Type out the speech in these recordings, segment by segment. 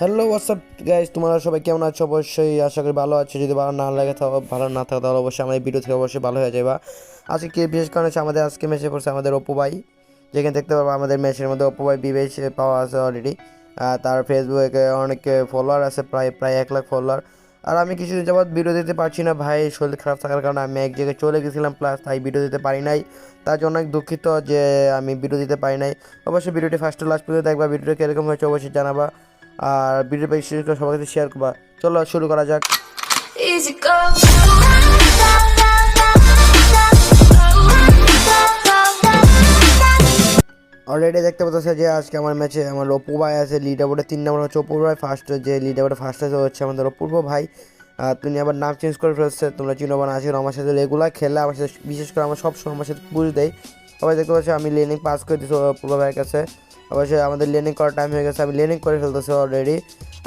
Hello WhatsApp guys, তোমরা সবাই কেমন আছো? অবশ্যই আশা করি ভালো আছো। যদি ভালো না লাগে তাহলে ভালো না থাকে তাহলে অবশ্যই আমাদের ভিডিও থেকে অবশ্যই ভালো হয়ে যাবে। আজকে কি বিশেষ কারণ হচ্ছে আমাদের আজকে ম্যাচে পড়ছে আমাদের অপু ভাই, যেখানে দেখতে পাবো আমাদের ম্যাচের মধ্যে অপু ভাই বিবেচ পাওয়া আছে অলরেডি। তার ফেসবুকে অনেক ফলোয়ার আছে, প্রায় প্রায় 1 লাখ ফলোয়ার। আর আমি কিছুদিন যাবৎ ভিডিও দিতে পারছি না ভাই, শরীর খারাপ থাকার কারণে আমি এক জায়গায় চলে গেছিলাম, প্লাস তাই ভিডিও দিতে পারি নাই। তার জন্য অনেক দুঃখিত যে আমি ভিডিও দিতে পারি নাই। অবশ্যই ভিডিওটি ফার্স্ট টু লাস্ট পর্যন্ত দেখবা, ভিডিওটি কীরকম হয়েছে অবশ্যই জানাবা। আর ভিডিও বিশেষ করে সবার কাছে শেয়ার করবা। চলো শুরু করা যাক। Easy go. অলরেডি দেখতে পাচ্ছ যে আজকে আমার ম্যাচে আমার অপু ভাই আছে লিডার বোর্ডে 3 নম্বর হচ্ছে অপু ভাই, ফার্স্ট যে লিডার বোর্ডে ফার্স্ট আছে হচ্ছে আমাদের অপূর্ব ভাই। তুমি আবার নাম চেঞ্জ করে ফেলছে, তোমরা চিনো না আজকে আমার সাথে রেগুলার খেলে, আমার সাথে বিশেষ করে আমার সবসময় আমার সাথে পুশ দেয়। সবাই দেখতে পাচ্ছি আমি লেনিং পাস করে দিচ্ছি অপূর্ব ভাইয়ের কাছে। অবশ্যই আমাদের লেনিং করার টাইম হয়ে গেছে, আমি লেনিং করে ফেলতেছি অলরেডি।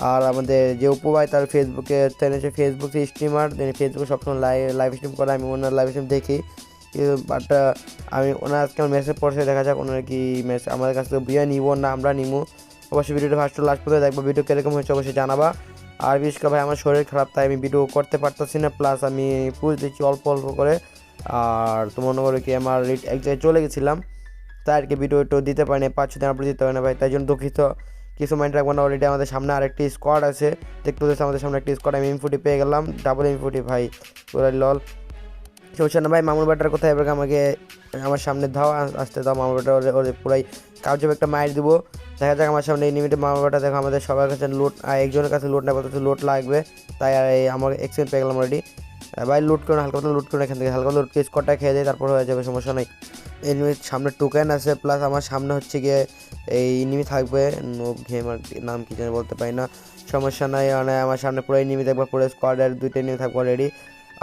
আর আমাদের যে অপু ভাই তার ফেসবুকে হচ্ছে ফেসবুক স্ট্রিমার, ফেসবুকে সবসময় লাইভ স্ট্রিম করে, আমি ওনার লাইভ স্ট্রিম দেখি। বাট আমি ওনার আজকে আমার মেসেজ পড়ছে, দেখা যাক ওনার কি মেসেজ আমাদের কাছ থেকে বিয়ে নিব না আমরা নিবো। অবশ্যই ভিডিওটা ফার্স্ট টু লাস্ট পর্যন্ত দেখবো, ভিডিও কীরকম হয়েছে অবশ্যই জানাবা। আর বিশেষ করে ভাই আমার শরীর খারাপ, তাই আমি ভিডিও করতে পারতেছি না, প্লাস আমি পুজ দিচ্ছি অল্প অল্প করে। আর তো মনে করো কি আমার এক জায়গায় চলে গেছিলাম, তাই আর কি ভিডিও একটু দিতে পারি না, 5-6 দিন আপনি দিতে পারি না ভাই, তাই জন্য দুঃখিত। কিছু মাইন্ড রাখবো না। অলরেডি আমাদের সামনে আরেকটি স্কোয়াড আছে, দেখতে পাচ্ছি আমাদের সামনে একটি স্কোয়াড, আমি M40 পেয়ে গেলাম, ডাবল M40 ভাই, পুরো লল। সমস্যা না ভাই, মামুর ব্যাটার কোথায় এবার আমাকে আমার সামনে দাও, আসতে দাও। মামুর ব্যাটার ওদের পুরাই কার্যব একটা মাইর দিব। দেখা যাক আমার সামনে এই নিমিটে মামুর ব্যাটা। দেখো আমাদের সবার কাছে লুট, একজনের কাছে লুট না বলতে লুট লাগবে, তাই আর এই আমার এক্সচেঞ্জ পেয়ে গেলাম অলরেডি। ভাই লুট করুন, হালকা লুট করুন এখান থেকে, হালকা লুট স্কটটা খেয়ে দেয়, তারপর হয়ে যাবে, সমস্যা নেই। এনিমি সামনে টোকেন আছে, প্লাস আমার সামনে হচ্ছে গিয়ে এই এনিমি থাকবে, নোব গেমার নাম কি জানি বলতে পারি না, সমস্যা নাই। মানে আমার সামনে পুরো এনিমি দেখবো, পুরো স্কোয়াডের 2টা এনিমি থাকবো অলরেডি।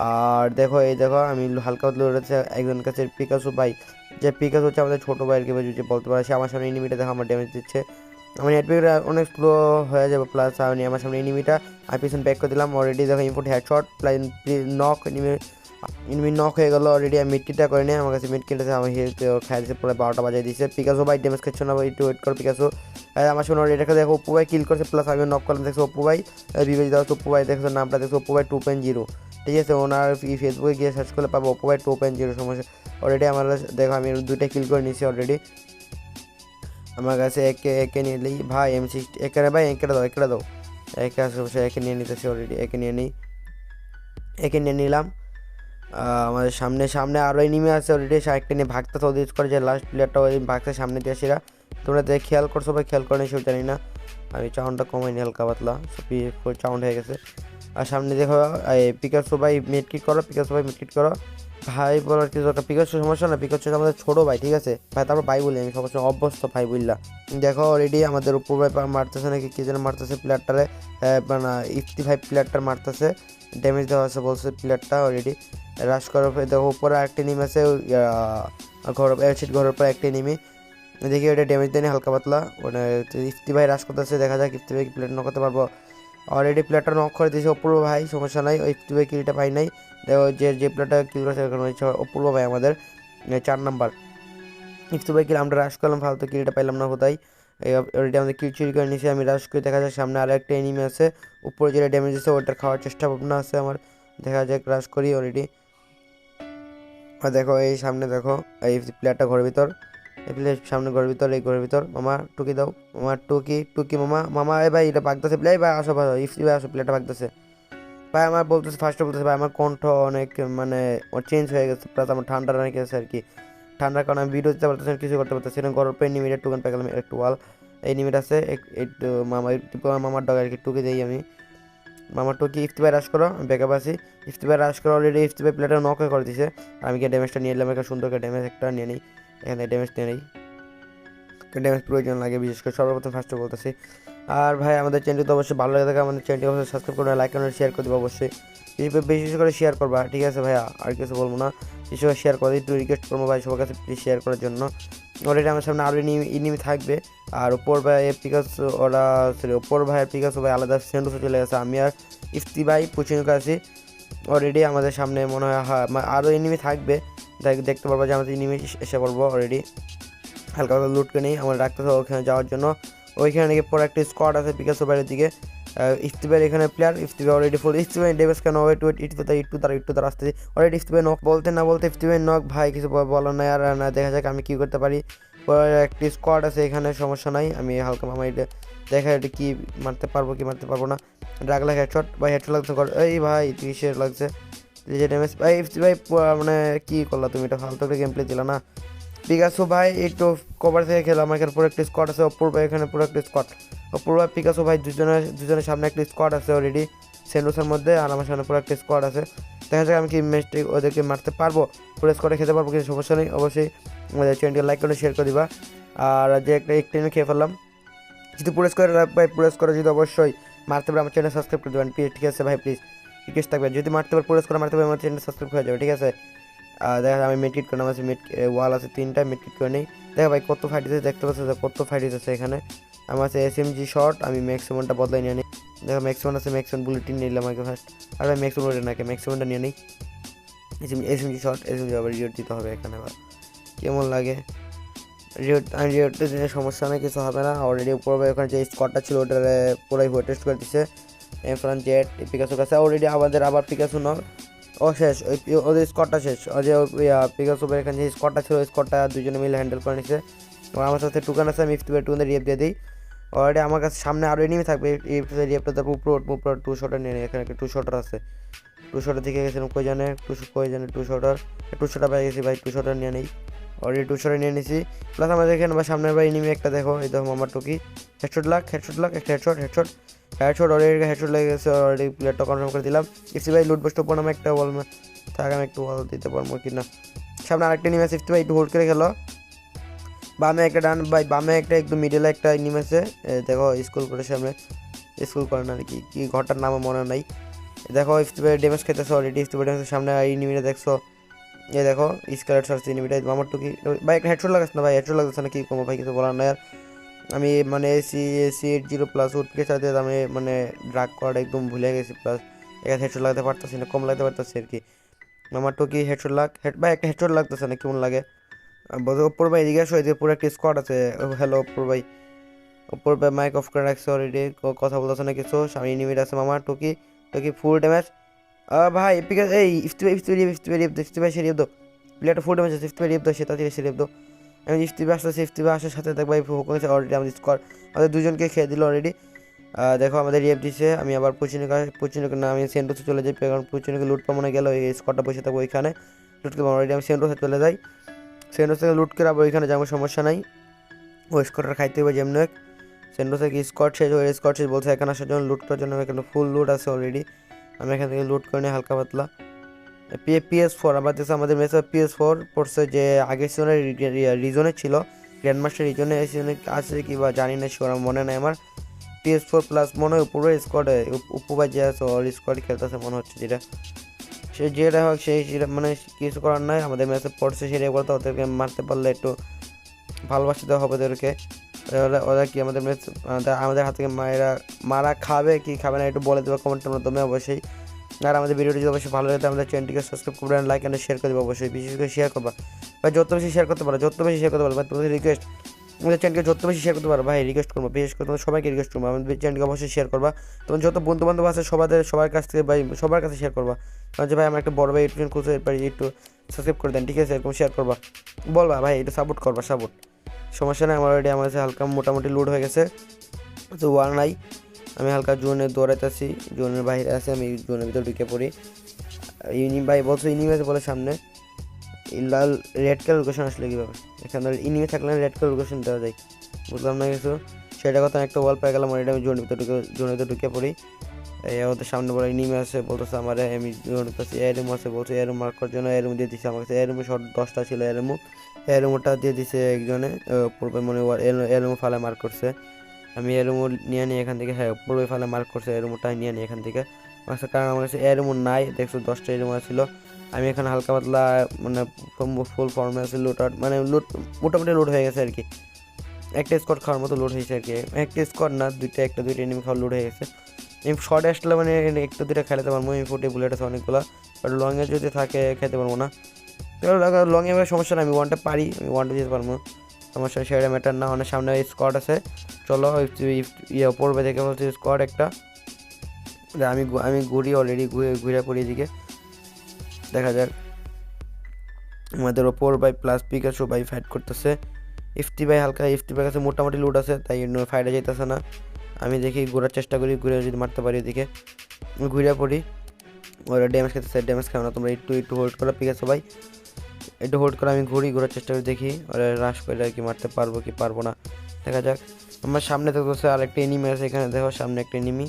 আর দেখো এই দেখো আমি হালকা লড়েছে একজনের কাছে পিকাসো ভাই, যে পিকাসো হচ্ছে আমাদের ছোটো ভাইয়ের কি যে বলতে পারে, সে আমার সামনে এনিমিটা দেখো আমার ড্যামেজ দিচ্ছে। আমার নেটপিকটা অনেক স্লো হয়ে যাবে, প্লাস আমি আমার সামনে এনিমিটা আমি পিছন ব্যাক করে দিলাম অলরেডি। দেখো input headshot plus knock, enemy knock হয়ে গেলো অলরেডি। আমি মিডকিটটা করে নিই, আমার কাছে মিডকিট আছে, আমি হেলথ খাই দিচ্ছে, পুরো 12টা বাজাই দিচ্ছে। পিকাসো ভাই ড্যামেজ খাচ্ছে না ভাই, একটু ওয়েট করো পিকাসো। আমার সামনে অলরেডি এটাকে দেখো অপু ভাই কিল করছে, প্লাস আমি নক করলাম, দেখছো অপু ভাই বিবেচিত অপু ভাই, দেখছো নামটা দেখছো অপু ভাই 2.0, ঠিক আছে। ওনার ফেসবুকে গিয়ে সার্চ করলে পাবো অপু ভাই 2.0 সমস্যা। অলরেডি আমার দেখো আমি 2টা কিল করে নিয়েছি অলরেডি। আমার কাছে একে একে নিলেই ভাই M60 একে ভাই, একে দাও একে দাও, একে আসে একে নিয়ে নিতেছি অলরেডি, একে নিয়ে নিই, একে নিয়ে নিলাম। আমাদের সামনে সামনে আরও এনিমি আছে অলরেডি, সাইডটা নিয়ে ভাগতে তো ইউজ করে, যে লাস্ট প্লেয়ারটা ওই ভাগতে সামনে দিয়ে সেরা। তোমরা দেখে খেয়াল করছো ভাই, খেয়াল করে সেও জানি না, আমি চাউন্ডটা কমাই নি হালকা পাতলা, ফুল চাউন্ড হয়ে গেছে। আর সামনে দেখো পিকাসো ভাই মিডকিট করো, পিকাসো ভাই মিডকিট করো ভাই, বলার কিছু দরকার। পিকাসো সমস্যা না, পিকাসো আমাদের ছোটো ভাই, ঠিক আছে ভাই, তারপর ভাই বলি আমি সবসময় অভ্যস্ত ভাই বুঝলা। দেখো অলরেডি আমাদের উপর ভাই মারতেছে নাকি কি যেন মারতেছে প্লেয়ারটারে, মানে ইফতি ভাই প্লেয়ারটার মারতেছে, ড্যামেজ দেওয়া আছে বলছে প্লেয়ারটা অলরেডি। রাশ করার পরে দেখো উপরে একটা নিম আছে, ঘর এলশিট ঘরের পরে একটা নিমি, দেখি ওটা ড্যামেজ দেয়নি হালকা পাতলা, ওটা ইফতি ভাই রাশ করতেছে, দেখা যাক ইফতি ভাই প্লেয়ার নক করতে পারবো। অলরেডি প্লেয়ারটা নক করে দিয়েছে অপূর্ব ভাই, সমস্যা নাই, ওই ইফতি ভাই কিলটা পাই নাই। দেখো যে প্লেয়ারটা কিল করেছে হচ্ছে অপূর্ব ভাই আমাদের 4 নাম্বার। ইফতি ভাই কিল আমরা রাশ করলাম, ফালতু কিলটা পাইলাম না কোথায়। অলরেডি আমাদের কিল চুরি করে নিয়েছি, আমি রাশ করে, দেখা যাক সামনে আরও একটা এনিমি আছে, উপরে যেটা ড্যামেজ দিচ্ছে ওটা খাওয়ার চেষ্টা ভাবনা আছে আমার, দেখা যাক রাশ করি অলরেডি। আর দেখো এই সামনে দেখো এই প্লেয়ারটা ঘরের ভিতর, এই প্লেয়ার সামনে ঘরের ভিতর, এই ঘরের ভিতর। মামা টুকি দাও, মামা টুকি টুকি, মামা মামা এ ভাই এটা বাগতেছে প্লেয়ার ভাই, আসো ভাই ইফতি ভাই আসো, প্লেয়ারটা বাগতেছে ভাই। আমার বলতেছে ফার্স্টে বলতেছে ভাই আমার কণ্ঠ অনেক মানে চেঞ্জ হয়ে গেছে, প্লাস আমার ঠান্ডা অনেক গেছে আর কি, ঠান্ডার কারণে আমি ভিডিও দিতে পারতেছি, কিছু করতে পারতেছি না। ঘরের পরে নিমিট টুকান পেয়ে গেলাম একটু ওয়াল, এই নিমিট আছে একটু মামা মামার ডগ আর কি টুকি দিই আমি। মামা টুকি ইফতি ভাই রাশ করো, আমি ব্যাকআপ আছি। ইফতি ভাই রাশ করো অলরেডি, ইফতি ভাই প্লেয়ারটা নক করে দিছে, আমি কি ড্যামেজটা নিয়ে এলাম, একটা সুন্দর করে ড্যামেজ একটা নিয়ে নিই, এখানে ড্যামেজ নিয়ে নিই, ড্যামেজ প্রয়োজন লাগে বিশেষ করে সর্বপ্রথম ফার্স্টে বলতেছি। আর ভাই আমাদের চ্যানেলটি তো অবশ্যই ভালো লাগে থাকে, আমাদের চ্যানেলটি অবশ্যই সাবস্ক্রাইব করবে, লাইক করবে, শেয়ার করে দেবো অবশ্যই, বিশেষ করে শেয়ার করবা, ঠিক আছে ভাইয়া, আর কিছু বলবো না, বিশেষ করে শেয়ার করে একটু রিকোয়েস্ট করবো ভাই সবার কাছে প্লিজ শেয়ার করার জন্য। অলরেডি আমার সামনে আরও ইনিমি থাকবে, আর উপর ভাই পিকাস ওরা সরি উপর ভাইয়ের পিকাসও ভাই আলাদা সেন্ডোসে চলে গেছে, আমি আর ইফতি ভাই পুচিনুকে আছি অলরেডি। আমাদের সামনে মনে হয় আরও এনিমি থাকবে, দেখতে পারবো যে আমাদের এনিমি এসে পড়বো অলরেডি। হালকা হালকা লুট করে নেই, আমার রাখতে হবে ওখানে যাওয়ার জন্য, ওইখানে নাকি পরে একটা স্কোয়াড আছে পিকাসো বাইরের দিকে। ইস্তিবের এখানে প্লেয়ার, ইস্তিবে অলরেডি ফুল, ইস্তিবে ডেভিস কেন ওয়েট একটু তার আসতেছি অলরেডি ইস্তিবে নক বলতে না বলতে ইস্তিবে নক ভাই কিছু বলার নাই। আর না দেখা যাক আমি কী করতে পারি। পরে একটি স্কোয়াড আছে এখানে, সমস্যা নাই, আমি হালকা মামা এটা দেখা এটা কি মারতে পারবো কি মারতে পারবো না। ডাকলা হেডশট ভাই, হেডশট লাগছে এই ভাই 30 লাগছে যে ড্যামেজ ভাই। ভাই মানে কী করলা তুমি, এটা ফালতু একটা গেম প্লে দিলা না। পিকাসো ভাই একটু কভার থেকে খেলো, আমার এখানে পুরো একটা স্কোয়াড আছে। অপুর ভাই এখানে পুরো একটা স্কোয়াড, অপুর ভাই পিকাসো ভাই দুজনের সামনে একটা স্কোয়াড আছে অলরেডি সেন্ডোসের মধ্যে, আর আমার সামনে পুরো একটা স্কোয়াড আছে। দেখা যাক আমি কি ম্যাচটি ওদেরকে মারতে পারবো, পুরো স্কোয়াডে খেতে পারবো, কিছু সমস্যা নেই। অবশ্যই আমাদের চ্যানেলটি লাইক করে শেয়ার করে দিবা। আর যে একটা একটু খেয়ে ফেললাম, যদি পুরো স্কোয়ারে ভাই পুরো স্কোয়ারে যদি অবশ্যই মারতে পারে আমার চ্যানেল সাবস্ক্রাইব করে দেবেন প্লিজ, ঠিক আছে ভাই প্লিজ রিকোয়েস্ট থাকবে। যদি মারতে পারে পুরো স্কোয়ারে মারতে পারে আমার চ্যানেল সাবস্ক্রাইব হয়ে যাবে, ঠিক আছে। দেখা আমি মিড কিট করে আমার মিড ওয়াল আছে 3টা, মিড কিট করে নেই। দেখা ভাই কত ফাইট আছে দেখতে পাচ্ছ, কত ফাইট আছে এখানে। আমার আছে SMG শট, আমি ম্যাক্সিমামটা বদলাই নিয়ে নিই। দেখো ম্যাক্সিমাম আছে, ম্যাক্সিমাম বুলেটিন নিলাম আগে ফার্স্ট। আর ভাই ম্যাক্সিমাম নাকি ম্যাক্সিমামটা নিয়ে নিই। SMG শট, SMG আবার রিওট দিতে হবে এখানে, আবার কেমন লাগে রিওট। আমি রিওটটা দিলে সমস্যা নেই, কিছু হবে না। অলরেডি উপর ওখানে যে স্কোয়াডটা ছিল ওটা পুরাই টেস্ট করে দিচ্ছে। এফরান জেট পিকাসো কাছে অলরেডি আমাদের আবার পিকাসো নক ও শেষ, ওদের স্কোয়াডটা শেষ। ওই যে পিকাসো এখানে যে স্কোয়াডটা ছিল ওই স্কোয়াডটা দুজনে মিলে হ্যান্ডেল করে নিচ্ছে। আমার সাথে টুকান আছে, আমি টুকানের রিয়েপ দিয়ে দিই। অলরেডি আমার কাছে সামনে আরও এনিমি থাকবে, এই রিয়েপটা তারপর উপর 2 শটার নিয়ে নিই। এখানে একটা 2 শটার আছে, 2 শটার দিকে গেছিলাম, কই জানে 2 শটার পেয়ে গেছি ভাই, 2 শটার নিয়ে নিই। অলরেডি 2 শটার নিয়ে নিছি। প্লাস আমাদের এখানে বা সামনের ভাই এনিমি একটা দেখো, এই দেখো আমার টুকি হেডশট লাগ একটা হেডশট অলরেডি হেডশট লেগে গেছে। অলরেডি প্লেয়ারটা কনফার্ম করে দিলাম। ইফতি ভাই লুট বস্ট উপর নামে একটা বল থাক, আমি একটু বল দিতে পারবো কি না। সামনে আরেকটা এনিমি আছে, ইফতি ভাই একটু হোল্ড করে খেলো। বামে একটা ডান ভাই, বামে একটা একদম মিডলে একটা এনিমি আছে, দেখো স্কুল করে সামনে, স্কুল করে না কি কি ঘরটার নামও মনে নাই। দেখো ইফতি ভাই ড্যামেজ খেতেছে অলরেডি, ইফতি ভাই ড্যামেজ সামনে এনিমিটা দেখছো, এই দেখো স্কেলেট সার্চ এনিমিটা আমার টুকি ভাই একটা হেডশট লাগাস না ভাই, হেডশট লাগছে না কি কমো ভাই, কিছু বলার নাই। আর আমি মানে C80+ উঠকে চাইতে আমি মানে ড্রাগ করাটা একদম ভুলে গেছি। প্লাস এখানে হেডশট লাগাতে পারতেছি না, কম লাগতে পারতেছি আর কি। আমার টুকি হেডশট ভাই একটা হেডশট লাগতেছে না, কেমন লাগে বলতে। ওপর ভাই এদিকে আসো, এদিকে পুরো একটা স্কোয়াড আছে। হ্যালো ওপর ভাই, ওপর ভাই মাইক অফ করে রাখছে অলরেডি, কথা বলতেছে না কিছু। সামনে এনিমিট আছে মামা টুকি ফুল ড্যামেজ ভাই। এই ইফতি ভাই সে রিপ দো, প্লেয়ারটা ফুল ড্যামেজ আছে, ইফতি ভাই রিপ দো, সে তাড়াতাড়ি সে রিপ দো। আমি ইফতি ভাই আসতেছি, ইফতি ভাই আসার সাথে দেখ ভাই হুক হয়েছে অলরেডি, আমাদের স্কোয়াড আমাদের দুজনকে খেয়ে দিল অলরেডি। দেখো আমাদের রিপ দিচ্ছে। আমি আবার পুচিনিকে না, আমি সেন্টোসে চলে যাই, কারণ পুচিনিকে লুট পামনে গেল, এই স্কোয়াডটা বসে থাকবো ওইখানে লুট করবো। অলরেডি আমি সেন্টোসে চলে যাই, সেন্টোস থেকে লুট করে আবার ওইখানে যাবো, সমস্যা নাই। ওই স্কোয়াডটা খাইতে হবে যেমন সেন্টোস থেকে স্কোয়াড শেষ, ওই স্কোয়াড শেষ বলছে এখানে আসার জন্য, লুট করার জন্য। এখানে ফুল লুট আছে অলরেডি, আমি এখান থেকে লুট করে নিই হালকা পাতলা। PS4 আবার দেখছি আমাদের মেসে PS4 পড়ছে, যে আগের সিজনের রিজনে ছিল, গ্র্যান্ড মাস্টার রিজনে এই সিজনে আছে কি বা জানি না, শিওর মনে নেই আমার। PS4 প্লাস মনে হয় পুরো স্কোয়াডে উপবাই যে আছে ওর স্কোয়াড খেলতেছে মনে হচ্ছে, যেটা সে যেটা হোক সেই মানে কিছু করার নাই। আমাদের ম্যাচে পড়ছে সেটা বলতে, ওদেরকে মারতে পারলে একটু ভালোবাসতে দেওয়া হবে ওদেরকে। ওরা কি আমাদের ম্যাচ আমাদের হাত থেকে মারা খাবে কি খাবে না একটু বলে দেবে কমেন্টের মাধ্যমে অবশ্যই। আর আমাদের ভিডিওটি যদি অবশ্যই ভালো লাগে আমাদের চ্যানেলটিকে সাবস্ক্রাইব করবেন, লাইক অ্যান্ড শেয়ার করে দেবো অবশ্যই, বিশেষ করে শেয়ার করবা ভাই, যত বেশি শেয়ার করতে পারো, ভাই তোমাদের রিকোয়েস্ট, আমাদের চ্যানেলকে যত বেশি শেয়ার করতে পারো ভাই, রিকোয়েস্ট করবো, বিশেষ করে তোমাদের সবাইকে রিকোয়েস্ট করবো আমাদের চ্যানেলকে অবশ্যই শেয়ার করবা। তোমার যত বন্ধু বান্ধব আছে সবার কাছ থেকে ভাই, সবার কাছে শেয়ার করবা, কারণ যে ভাই আমার একটা বড় ভাই ইউটিউব খুলতে পারি, একটু সাবস্ক্রাইব করে দেন, ঠিক আছে, এরকম শেয়ার করবা, বলবা ভাই একটু সাপোর্ট করবা, সমস্যা নেই। আমার অলরেডি আমার কাছে হালকা মোটামুটি লোড হয়ে গেছে, তো ওয়ার নাই। আমি হালকা জোনে দৌড়াইতেছি, জোনের বাইরে আছে, আমি জোনের ভিতরে ঢুকে পড়ি। ভাই বলছো ইনিমি আছে বলে সামনে, লাল রেড কালার লোকেশন আসলে কীভাবে, এখানে ইনিমি থাকলে রেড কালার লোকেশন দেওয়া যায়, বুঝলাম না কিছু। সেটা কথা একটা ওয়াল পেয়ে গেলাম অলরেডি, আমি জোনের ভিতরে ঢুকে পড়ি। ওদের সামনে বড় ইনিমি আছে বলতেছে আমার, আমি জোনের কাছে এরুম আছে বলছে, এরুম মার্ক করার জন্য এরুম দিয়ে দিচ্ছে আমার কাছে, এরুমে শর্ট 10টা ছিল, এরুমটা দিয়ে দিছে একজনে, পূর্বে মনে এরুম ফালে মার্ক করছে। আমি এরুম নিয়ে নিই এখান থেকে, হ্যাঁ পূর্বে ফালে মার্ক করছে, এরুমটা নিয়ে নিই এখান থেকে আমার কাছে, কারণ আমার কাছে এরুম নাই, দেখছো 10টা এরুম ছিল। আমি এখানে হালকা পাতলা মানে ফুল ফর্মে আছে, লুটার মানে লুট মোটামুটি লুট হয়ে গেছে আর কি, একটা স্কোয়াড খাওয়ার মতো লুট হয়েছে আর কি, একটা স্কোয়াড না একটা দুইটা এনিমি খাওয়ার লুট হয়ে গেছে। আমি শর্টে আসলে মানে একটা দুইটা খেলাতে পারবো, আমি 40 বুলেট আছে অনেকগুলো, বাট লংয়ে যদি থাকে খেতে পারবো না। লংয়ে সমস্যা না, আমি ওয়ানটা পারি, আমি ওয়ানটা দিতে পারবো, সমস্যা সেটা ম্যাটার না। অনেক সামনে স্কোয়াড আছে, চলো ইয়ে পড়বে দেখে বলছি স্কোয়াড একটা। আমি ঘুরি অলরেডি, ঘুরে পড়ি এদিকে। দেখা যাক আমাদের ওপর ভাই প্লাস পিকাসো ভাই ফাইট করতেছে। ইফতি ভাই হালকা, ইফতি ভাই কাছে মোটামুটি লুট আছে, তাই ফাইটে যাইতেছে না। আমি দেখি ঘোরার চেষ্টা করি, ঘুরে যদি মারতে পারি এদিকে ঘুরে পড়ি। ওরা ড্যামেজ খেতেছে, ড্যামেজ খাও না তোমরা, একটু হোল্ড করো পিকাসো ভাই, একটু হোল্ড করে আমি ঘোরার চেষ্টা করি, দেখি ওরা রাশ করে আর কি মারতে পারবো কি পারবো না, দেখা যাক। আমার সামনে দেখতেছে আর একটা এনিমি আছে এখানে, দেখো সামনে একটা এনিমি।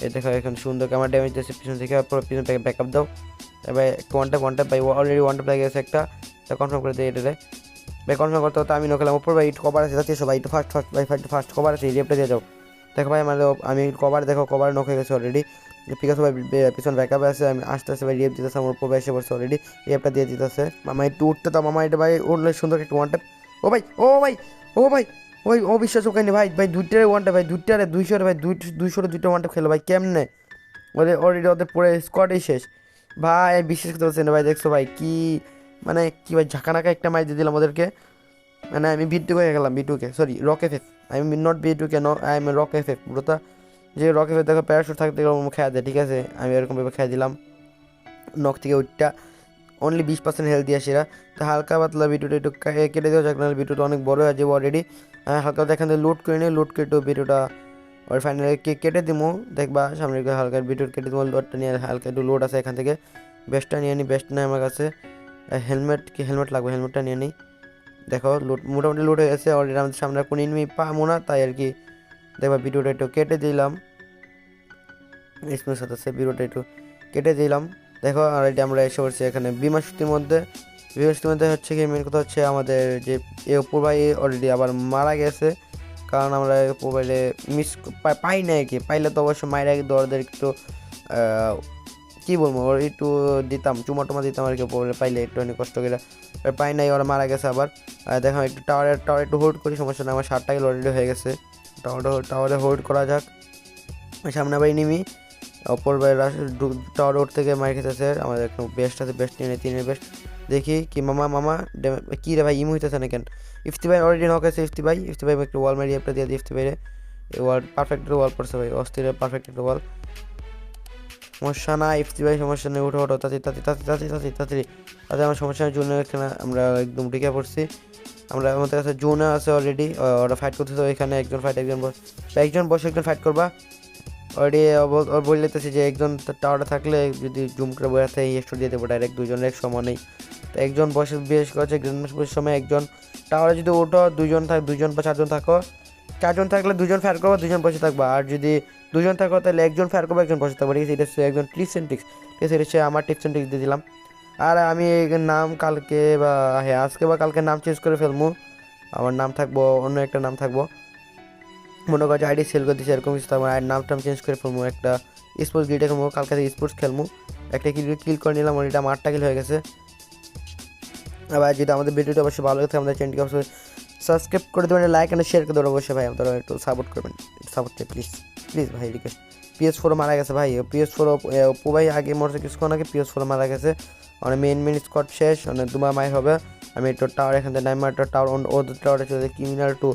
এই দেখো এখন সুন্দর আমার ড্যামেজ দিয়েছে পিছন থেকে, পুরো পিছন থেকে ব্যাকআপ দাও। এবার একটু ওয়ান ট্যাপ ভাই, অলরেডি ওয়ান ট্যাপ লেগে গেছে একটা, তা কনফার্ম করে দিই এটাতে ভাই। কনফার্ম করতে হতো আমি নকলাম ওপর ভাই, একটু কভার আছে যাচ্ছে সবাই, একটু ফার্স্ট ভাই, ফার্স্ট কভার আছে, রেপটা দিয়ে যাও। দেখো ভাই আমি কভার, দেখো কভার নক হয়ে গেছে অলরেডি। পিকাসো ভাই পিছন ব্যাকআপে আছে, আমি আসতে আসতে ভাই রেপ দিতেছে, আমার উপর ভাই এসে পড়ছে অলরেডি, রেপটা দিয়ে দিতেছে। মামা একটু উঠতে দাও মামা, এটা ভাই উঠলে সুন্দর একটু ওয়ান ট্যাপ। ও ভাই ও ভাই ও ভাই ওই অবিশ্বাস ওখানে ভাই, দুইটারে ওয়ান ট্যাপ ভাই, দুইটারে 200 ভাই, 200 দুইটা ওয়ান ট্যাপ খেলো ভাই, কেমনে অলরেডি ওদের পরে স্কোয়াডই শেষ ভাই। বিশ্বাস করতে পারছি না ভাই, দেখছো ভাই কি মানে কি ভাই, ঝাঁকানাকা একটা মাইর দিয়ে দিলাম ওদেরকে। মানে আমি বিটু হয়ে গেলাম, বিটুকে sorry rock F F, I mean not বিটুকে, I am rock F F পুরোটা। যে রক এফ এফ দেখো প্যারাশুট থাকতে খেয়া দেয়, ঠিক আছে আমি এরকমভাবে খেয়ে দিলাম নখ থেকে উঠটা। অনলি 20% হেলথ দিয়ে সেরা, তো হালকা পাতলা বিটুটা একটু কেটে দেওয়া যাক, নাহলে বিটুটা অনেক বড় হয়ে যাবে অলরেডি। হালকা এখান থেকে লুট করে নিই, লুট কেটে বিটুটা ওর ফাইনালি কেটে দিবো, দেখবা সামনে হালকা বিটুট কেটে দেবো, লোডটা নিয়ে হালকা একটু লোড আছে এখান থেকে, বেস্টটা নিয়ে নিই, বেস্ট নেই আমার কাছে। হেলমেট লাগবে, হেলমেটটা নিয়ে নিই। দেখো লুট মোটামুটি লুট হয়ে গেছে অলরেডি, আমাদের সামনে কোনো এনিমি পাবো না, তাই আর কি দেখবা ভিডিওটা একটু কেটে দিলাম, স্মুথ সাথে ভিডিওটা একটু কেটে দিলাম। দেখো অলরেডি আমরা এসে পড়ছি এখানে বিমাশক্তির মধ্যে। বিমাশক্তির মধ্যে হচ্ছে কি মেন কথা হচ্ছে আমাদের যে এ অপুর ভাই অলরেডি আবার মারা গেছে, কারণ আমরা অপুর ভাইলে মিস পাই না আর কি, পাইলে তো অবশ্যই মায়ের আগে ওদের একটু কী বলবো, ওর একটু দিতাম, চুমা দিতাম আর কি, পাইলে একটু অনেক কষ্ট করে পাই নাই, ওরা মারা গেছে আবার। দেখো একটু টাওয়ারে একটু হোল্ড করি, সমস্যা নেই, আমার 60টা কিলো অলরেডি হয়ে গেছে। টাওয়ারে হোল্ড করা যাক। সামনে আবার নিমি অপর টাওয়ার রোড থেকে মার খেতেছে, আমাদের একটু বেস্ট আছে, বেস্ট নিয়ে নেই, 3-এর বেস্ট। দেখি কি মামা কী রে ভাই ইমু হইতেছে না কেন। ইফতি ভাই অলরেডি নক আছে, ইফতি ভাই একটু ওয়াল মারি একটা দিয়ে দিই ইফতি ভাইরে, ওয়াল পারফেক্ট ওয়াল পড়ছে ভাই, অস্থির পারফেক্ট একটা ওয়াল, সমস্যা না ইফতি ভাই, সমস্যা নেই, ওঠো তাড়াতাড়ি আমার সমস্যা নেই। জোনে এখানে আমরা একদম ঢুকে পড়ছি, আমরা আমাদের কাছে জোনে আছে অলরেডি, ওরা ফাইট করতেছে এখানে, একজন বসে একজন ফাইট করবা অলরেডি। বলতেছি যে একজন টাওয়ারে থাকলে যদি জুম করে বসে থাকে এক্সট্রা দিয়ে দেবো ডাইরেক্ট, দুজনের এক সমানেই। তো একজন বসে বেশ করছে, সময় একজন টাওয়ারে যদি ওঠো, দুজন বা চারজন থাকো, চারজন থাকলে দুজন ফায়ার করবো, দুজন বসে থাকবা, আর যদি দুজন থাকো তাহলে একজন ফায়ার করবো, একজন বসে থাকবো, ঠিক আছে। এটা হচ্ছে একজন টিপস অ্যান্ড ট্রিক্স, ঠিক আছে, এটা হচ্ছে আমার টিপস অ্যান্ড ট্রিক্স দিয়ে দিলাম। আর আমি নাম কালকে বা হ্যাঁ আজকে বা কালকে নাম চেঞ্জ করে ফেলবো, আমার নাম থাকবো অন্য একটা নাম থাকবো, মনে করছে আইডি সেল করে দিচ্ছে এরকম কিছু থাকবো, আর নামটা চেঞ্জ করে ফেলবো, একটা স্পোর্টস গিল্ডে খেলবো, কালকে থেকে স্পোর্টস খেলবো। একটা কিল করে নিলাম, ওইটা 8টা কিল হয়ে গেছে। আবার যদি আমাদের ভিডিওটা অবশ্যই ভালো লাগে আমাদের চ্যানেলকে অবশ্যই সাবস্ক্রাইব করে দেবেন, লাইক অ্যান্ড শেয়ার করে দেবেন অবশ্যই ভাই, আপনারা একটু সাপোর্ট করবেন, সাপোর্ট চাই প্লিজ ভাই রিকোয়েস্ট। PS4 মারা গেছে ভাই, PS4 অপু ভাই আগে মরছে কিছুক্ষণ আগে, PS4 মারা গেছে, মানে মেন স্কোয়াড শেষ, মানে দুবার মাই হবে। আমি একটু টাওয়ার এখান থেকে নাইমার টাওয়ার ওদের টাওয়ারে চলে ক্রিমিনাল 2,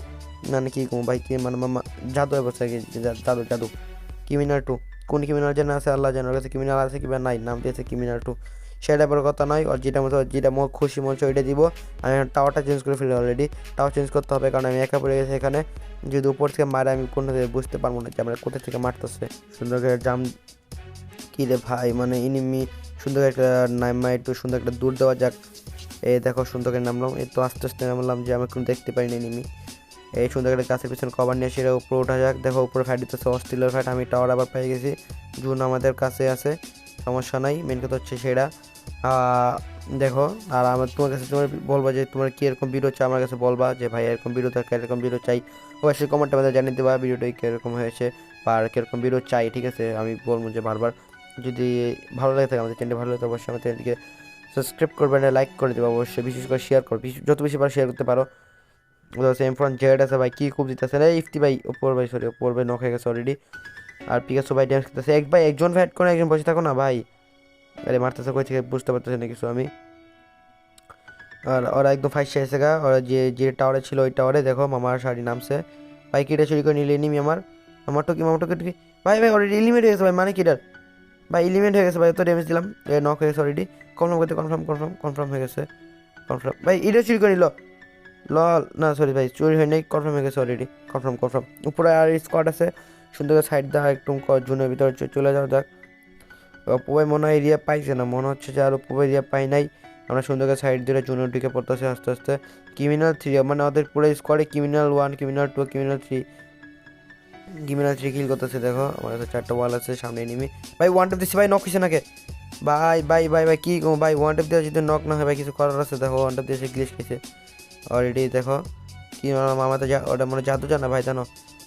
মানে কী কম ভাই, কি মানে মামা জাদু হয়ে বসে জাদু ক্রিমিনাল 2, কোন ক্রিমিনাল যেন আছে আল্লাহ জানার কাছে, ক্রিমিনাল আছে কিংবা নাই, নাম দিয়েছে ক্রিমিনাল 2, সেটা বড় কথা নয়, আর যেটা খুশি মন ওইটা দিব। আমি টাওয়ারটা চেঞ্জ করে ফেলি অলরেডি, টাওয়ার চেঞ্জ করতে হবে কারণ আমি একা পড়ে গেছি এখানে, যদি উপর থেকে মারে আমি কোনো বুঝতে পারবো না যে আমরা কোথা থেকে মারতেছে। সুন্দর করে জাম কী রে ভাই, মানে ইনিমি সুন্দর একটা নামা, একটু সুন্দর একটা দূর দেওয়া যাক। এই দেখো সুন্দর করে নামলাম, এই তো আস্তে আস্তে নামলাম যে আমি কোনো দেখতে পারিনি এনিমি। এই সুন্দর করে গাছের পিছনে কভার নিয়ে সেটা উপরে ওঠা যাক। দেখো উপরে ফাইট দিতেছে অস্ট্রেলিয়ার ফাইট, আমি টাওয়ার আবার পেয়ে গেছি, জুন আমাদের কাছে আছে, সমস্যা নাই। মেন কথা হচ্ছে সেটা দেখো, আর আমার তোমার কাছে তোমার বলবা যে তোমার কী এরকম ভিডিও চাই, আমার কাছে বলবা যে ভাই এরকম ভিডিও দরকার, এরকম ভিডিও চাই, অবশ্যই কমেন্টে আমাদের জানিয়ে দেবা ভিডিওটা কীরকম হয়েছে বা আর কীরকম ভিডিও চাই, ঠিক আছে। আমি বলবো যে বারবার যদি ভালো লাগে থাকে আমাদের চ্যানেলটি ভালো লাগে অবশ্যই আমাদের চ্যানেলটিকে সাবস্ক্রাইব করবেন, লাইক করে দেবো অবশ্যই, বিশেষ করে শেয়ার করো, যত বেশি পারো শেয়ার করতে পারো। সেম ফ্রন্ট জেড আছে ভাই, কী খুব দিতেছে রে ইফতি ভাই, ওপর ভাই নক হয়ে গেছে অলরেডি, আর পিকাসো ভাই ড্যান্স করতেছে, একজন ফাইট করে একজন বসে থাকো না ভাই, আরে মারতেছে কই থেকে বুঝতে পারতেছে না কিছু আমি। আর ওরা একদম ফাইট শেষে গা, ওরা যে টাওয়ারে ছিল ওই টাওয়ারে দেখো মামার শাড়ি নামছে, ভাই কিটা চুরি করে নিলে এনিমি আমার তো কি ভাই ভাই অলরেডি এলিমিনেট হয়ে গেছে ভাই, মানে কিটার ভাই এলিমিনেট হয়ে গেছে ভাই, তো ড্যামেজ দিলাম, নক হয়ে গেছে অলরেডি। কনফার্ম করতে কনফার্ম হয়ে গেছে, কনফার্ম ভাই এটা চুরি করে নিল, লল না সরি ভাই চুরি হয় নাই, কনফার্ম হয়ে গেছে অলরেডি, কনফার্ম উপরে আর স্কোয়াড আছে, সুন্দর করে সাইড দেওয়া একটু জুনের ভিতরে চলে যাওয়া যাক। অপুভাই মনে হয় এরিয়া পাইছে না, মনে হচ্ছে যে আর অপুভাই এরিয়া পাই নাই। আমরা সুন্দর করে সাইড দিয়ে জুনের দিকে পড়তেছে আস্তে আস্তে। ক্রিমিনাল 3 মানে আমাদের পুরো স্কোয়াডে ক্রিমিনাল 1, ক্রিমিনাল 2, ক্রিমিনাল 3 কিল করতেছে। দেখো আমার কাছে 4টা ওয়াল আছে, সামনে এনিমি ভাই, ওয়ান ট্যাপ দিচ্ছি ভাই, নক হয়েছে নাকি ভাই ভাই ভাই ভাই কি ভাই, ওয়ান ট্যাপ দিয়ে যদি নক না হয় ভাই কিছু করার আছে। দেখো ওয়ান ট্যাপ দিয়েছে, গ্লিচ খেয়েছে অলরেডি। দেখো কি মামা তো ওটা মনে জাদু জানা ভাই, জানো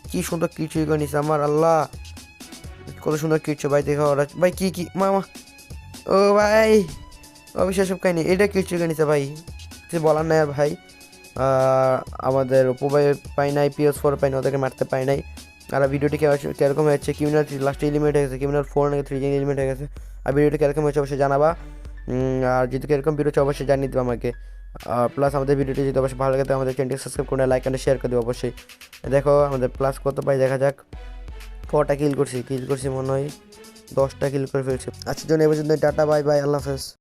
কি সুন্দর কিল চুরি করে নিচ্ছে আমার, আল্লাহ কত সুন্দর কিলছো ভাই। দেখো ওরা ভাই কি মামা, ও ভাই অবিশ্বাস সব কাহিনি, এটা কিল চুরি করে নিচ্ছে ভাই, কিছু বলার নাই আর ভাই। আমাদের উপভাই পাই নাই, PS4 পাই নাই, ওদেরকে মারতে পাই নাই। আর ভিডিওটি কীরকম হয়েছে, ক্রিমিনাল 3 লাস্টে এলিমিনেট হয়ে গেছে, ক্রিমিনাল 4 নাকি 3 এলিমিনেট হয়ে গেছে। আর ভিডিওটি কীরকম হয়েছে অবশ্যই জানাবা, আর যদি কীরকম ভিডিও হচ্ছে অবশ্যই জানিয়ে দেবো আমাকে। প্লাস আমাদের ভিডিওটি যদি অবশ্যই ভালো লাগে তো আমাদের চ্যানেলটি সাবস্ক্রাইব করে লাইক অ্যান্ড শেয়ার করে দেবো অবশ্যই। দেখো আমাদের প্লাস কত পাই দেখা যাক। 4টা কিল করছি মনে হয় 10টা কিল করে ফেলছি। আজকের জন্য এই পর্যন্ত, টাটা বাই বাই, আল্লাহ হাফেজ।